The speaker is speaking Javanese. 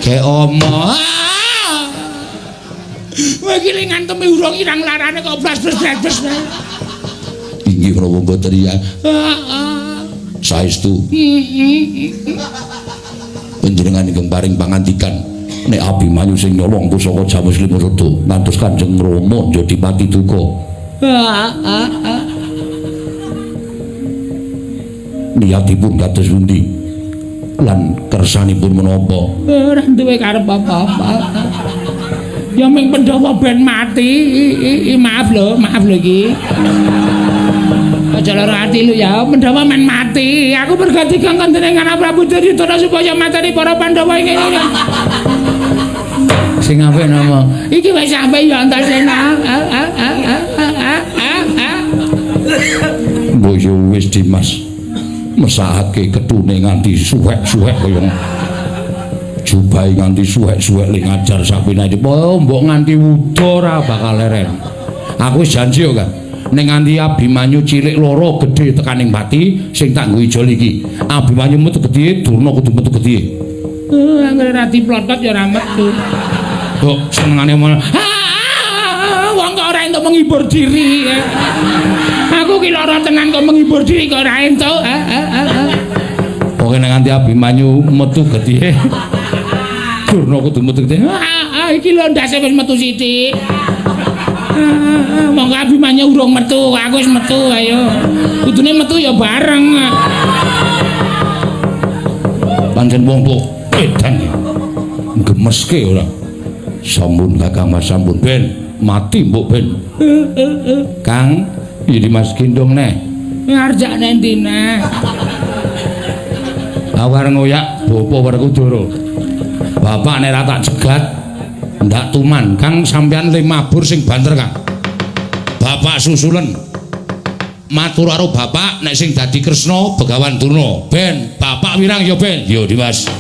Ge omong. Kowe iki ngantemi urung irang larane kok blas-blas. Inggih Prabu mboten ya. Saestu. Panjenengan ingkang paring pangandikan nek Abimanyu sing nyolong pusaka Jamus Lima Rada ngantos Kanjeng Rama jadi pati duka. Niatipun kados pundi? Lan kersanipun menapa? Ora duwe karep apa-apa. Ya ming Pandhawa ben mati. Maaf lho iki. Aja lara ati lu ya, Pandhawa men mati. Aku berganti kang Kanjeng Prabu Duryudana supaya mateni para Pandhawa iki. Sing apik nama. Iki wis sampe ya Antasena. Mbok yo wis Dimas. Mesake ketune nganti suwek-suwek kaya jubahe nganti suwek-suwek ling ngajar sapinane. Mbok nganti wuda ora bakal leren. Aku wis janji yo, Kang. Ning nganti Abimanyu cilik loro gedhe tekaning pati sing tak nggo ijol iki. Abimanyu metu gedhe, Durna kudu metu gedhe. Anggere rati plotot ya ora metu. Kok senengane ngono. Wong kok ora entuk menghibur diri. Aku ki lara tenan kok menghibur diri kok ora entuk. Pokoke ning nganti Abimanyu metu gedhe. Durna kudu metu gedhe. Iki lho ndase wis metu sithik. Monggo Abimanyu urung metu, aku wis metu ayo. Kudune metu ya bareng. Pancen wong tuwa edan. Gemeske ora. Sampun Kakang Mas sampun ben mati mbok ben. Kang, iki Mas gendong neh. Ngarjakne endi neh? Awar ngoyak bapa Werkudara. Bapak nek ra tak jegat ndak tuman, Kang sampean le mabur sing banter, Kang. Bapak susulen. Matur karo bapak nek sing dadi Kresna Begawan Durna. Ben, bapak wirang ya ben. Yo Dimas.